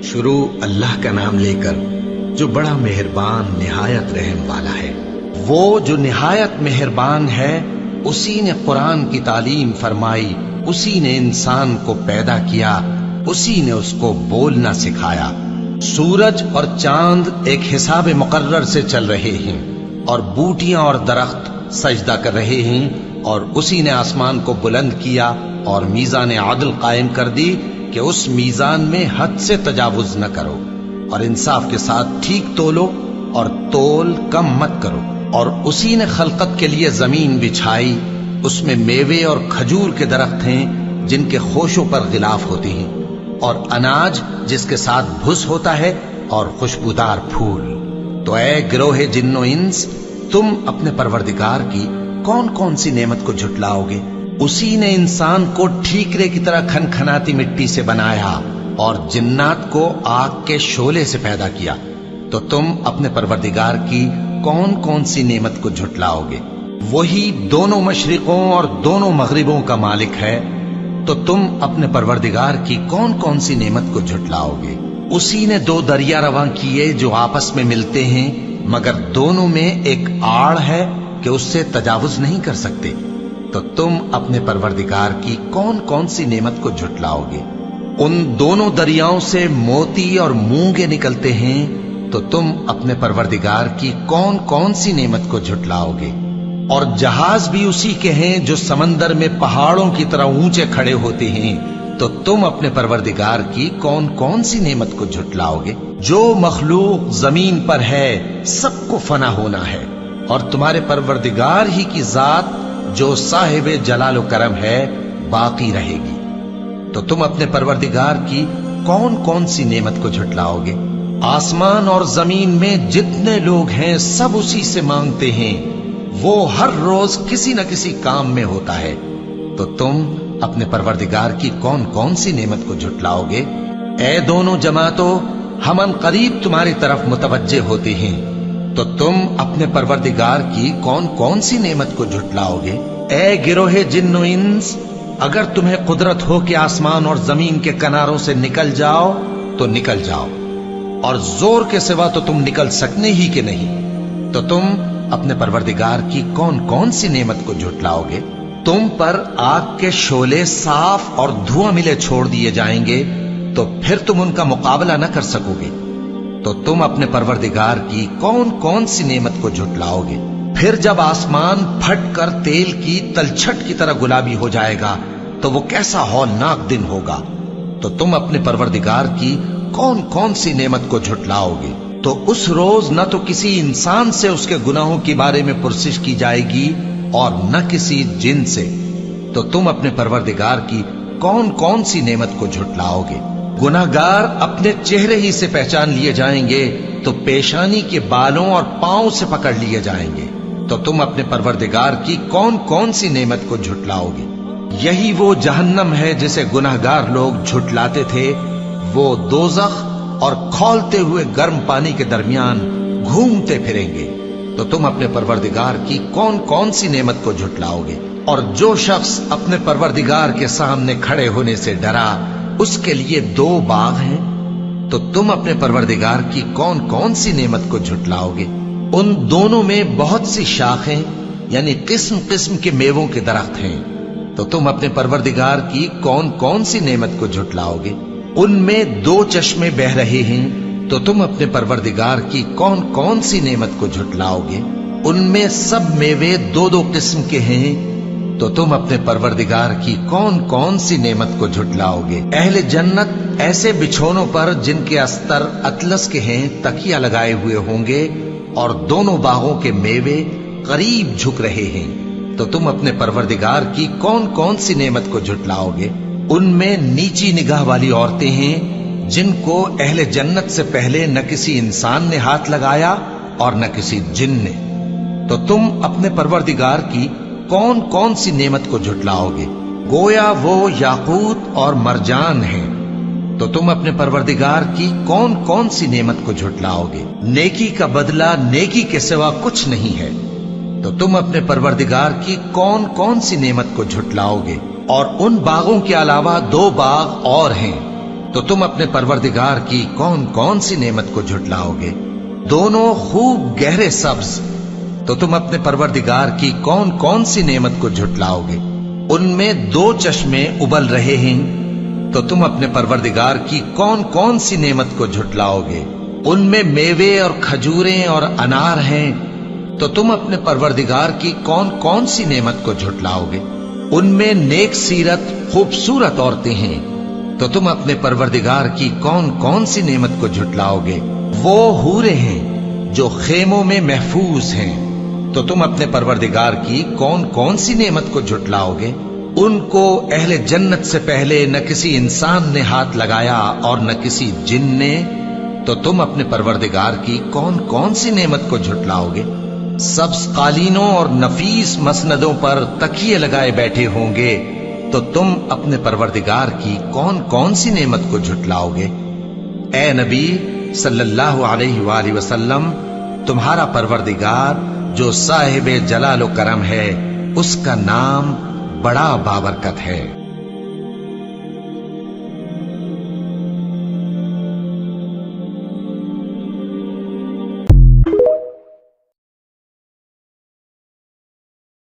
شروع اللہ کا نام لے کر جو بڑا مہربان نہایت رحم والا ہے۔ وہ جو نہایت مہربان ہے، اسی نے قرآن کی تعلیم فرمائی، اسی نے انسان کو پیدا کیا، اسی نے اس کو بولنا سکھایا۔ سورج اور چاند ایک حساب مقرر سے چل رہے ہیں، اور بوٹیاں اور درخت سجدہ کر رہے ہیں، اور اسی نے آسمان کو بلند کیا اور میزان عدل قائم کر دی کہ اس میزان میں حد سے تجاوز نہ کرو، اور انصاف کے ساتھ ٹھیک تولو اور تول کم مت کرو۔ اور اسی نے خلقت کے لیے زمین بچھائی، اس میں میوے اور کھجور کے درخت ہیں جن کے خوشوں پر غلاف ہوتے ہیں، اور اناج جس کے ساتھ بھس ہوتا ہے، اور خوشبودار پھول۔ تو اے گروہ جن و انس، تم اپنے پروردگار کی کون کون سی نعمت کو جھٹلاؤ گے؟ اسی نے انسان کو ٹھیکرے کی طرح کھنکھناتی مٹی سے بنایا اور جنات کو آگ کے شعلے سے پیدا کیا، تو تم اپنے پروردگار کی کون کون سی نعمت کو جھٹلاؤ گے؟ وہی دونوں مشرقوں اور دونوں مغربوں کا مالک ہے، تو تم اپنے پروردگار کی کون کون سی نعمت کو جھٹلاؤ گے؟ اسی نے دو دریا رواں کیے جو آپس میں ملتے ہیں، مگر دونوں میں ایک آڑ ہے کہ اس سے تجاوز نہیں کر سکتے، تو تم اپنے پروردگار کی کون کون سی نعمت کو جھٹلاؤ گے؟ ان دونوں دریاؤں سے موتی اور مونگے نکلتے ہیں، تو تم اپنے پروردگار کی کون کون سی نعمت کو جھٹلاؤ گے؟ اور جہاز بھی اسی کے ہیں جو سمندر میں پہاڑوں کی طرح اونچے کھڑے ہوتے ہیں، تو تم اپنے پروردگار کی کون کون سی نعمت کو جھٹلاؤ گے؟ جو مخلوق زمین پر ہے سب کو فنا ہونا ہے، اور تمہارے پروردگار ہی کی ذات جو صاحب جلال و کرم ہے باقی رہے گی۔ تو تم اپنے پروردگار کی کون کون سی نعمت کو جھٹلاؤ گے؟ آسمان اور زمین میں جتنے لوگ ہیں سب اسی سے مانگتے ہیں، وہ ہر روز کسی نہ کسی کام میں ہوتا ہے، تو تم اپنے پروردگار کی کون کون سی نعمت کو جھٹلاؤ گے؟ اے دونوں جماعتوں، ہم ان قریب تمہاری طرف متوجہ ہوتے ہیں، تو تم اپنے پروردگار کی کون کون سی نعمت کو جھٹلاؤ گے؟ اے گروہ جن و انس، اگر تمہیں قدرت ہو کہ آسمان اور زمین کے کناروں سے نکل جاؤ تو نکل جاؤ، اور زور کے سوا تو تم نکل سکنے ہی کہ نہیں، تو تم اپنے پروردگار کی کون کون سی نعمت کو جھٹلاؤ گے؟ تم پر آگ کے شعلے صاف اور دھواں ملے چھوڑ دیے جائیں گے، تو پھر تم ان کا مقابلہ نہ کر سکو گے، تو تم اپنے پروردگار کی کون کون سی نعمت کو جھٹلاؤ گے؟ پھر جب آسمان پھٹ کر تیل کی تلچھٹ کی طرح گلابی ہو جائے گا تو وہ کیسا ہولناک دن ہوگا، تو تم اپنے پروردگار کی کون کون سی نعمت کو جھٹلاؤ گے؟ تو اس روز نہ تو کسی انسان سے اس کے گناہوں کے بارے میں پرسش کی جائے گی اور نہ کسی جن سے، تو تم اپنے پروردگار کی کون کون سی نعمت کو جھٹلاؤ گے؟ گناہگار اپنے چہرے ہی سے پہچان لیے جائیں گے، تو پیشانی کے بالوں اور پاؤں سے پکڑ لیے جائیں گے، تو تم اپنے پروردگار کی کون کون سی نعمت کو جھٹلاؤ گے؟ یہی وہ جہنم ہے جسے گناہگار لوگ جھٹلاتے تھے، وہ دوزخ اور کھولتے ہوئے گرم پانی کے درمیان گھومتے پھریں گے، تو تم اپنے پروردگار کی کون کون سی نعمت کو جھٹلاؤ گے؟ اور جو شخص اپنے پروردگار کے سامنے کھڑے ہونے سے ڈرا، اس کے لیے دو باغ ہیں، تو تم اپنے پروردگار کی کون کون سی نعمت کو جھٹلاؤ گے؟ ان دونوں میں بہت سی شاخیں یعنی قسم قسم کے میووں کے درخت ہیں، تو تم اپنے پروردگار کی کون کون سی نعمت کو جھٹلاؤ گے؟ ان میں دو چشمے بہ رہے ہیں، تو تم اپنے پروردگار کی کون کون سی نعمت کو جھٹلاؤ گے؟ ان میں سب میوے دو دو قسم کے ہیں، تو تم اپنے پروردگار کی کون کون سی نعمت کو جھٹلاؤ گے؟ اہل جنت ایسے بچھونوں پر جن کے استر اطلس کے ہیں تکیہ لگائے ہوئے ہوں گے، اور دونوں باغوں کے میوے قریب جھک رہے ہیں، تو تم اپنے پروردگار کی کون کون سی نعمت کو جھٹلاؤ گے؟ ان میں نیچی نگاہ والی عورتیں ہیں جن کو اہل جنت سے پہلے نہ کسی انسان نے ہاتھ لگایا اور نہ کسی جن نے، تو تم اپنے پروردگار کی کون کون سی نعمت کو جھٹلاؤ گے؟ گویا وہ یاقوت اور مرجان ہیں، تو تم اپنے پروردگار کی کون کون سی نعمت کو جھٹلاؤ گے؟ نیکی کا بدلہ نیکی کے سوا کچھ نہیں ہے، تو تم اپنے پروردگار کی کون کون سی نعمت کو جھٹلاؤ گے؟ اور ان باغوں کے علاوہ دو باغ اور ہیں تو تم اپنے پروردگار کی کون کون سی نعمت کو جھٹلاؤگے؟ دونوں خوب گہرے سبز، تو تم اپنے پروردگار کی کون کون سی نعمت کو جھٹلاؤگے؟ ان میں 2 چشمے ابل رہے ہیں، تو تم اپنے پروردگار کی کون کون سی نعمت کو جھٹلاؤگے؟ ان میں میوے اور کھجوریں اور انار ہیں، تو تم اپنے پروردگار کی کون کون سی نعمت کو جھٹلاؤگے؟ ان میں نیک سیرت خوبصورت عورتیں ہیں، تو تم اپنے پروردگار کی کون کون سی نعمت کو جھٹلاؤگے؟ وہ حوریں ہیں جو خیموں میں محفوظ ہیں، تو تم اپنے پروردگار کی کون کون سی نعمت کو جھٹلاؤگے؟ ان کو اہل جنت سے پہلے نہ کسی انسان نے ہاتھ لگایا اور نہ کسی جن نے، تو تم اپنے پروردگار کی کون کون سی نعمت کو جھٹلاؤگے؟ سبز قالینوں اور نفیس مسندوں پر تکیے لگائے بیٹھے ہوں گے، تو تم اپنے پروردگار کی کون کون سی نعمت کو جھٹلاؤگے؟ اے نبی صلی اللہ علیہ وآلہ وسلم، تمہارا پروردگار جو صاحب جلال و کرم ہے، اس کا نام بڑا بابرکت ہے۔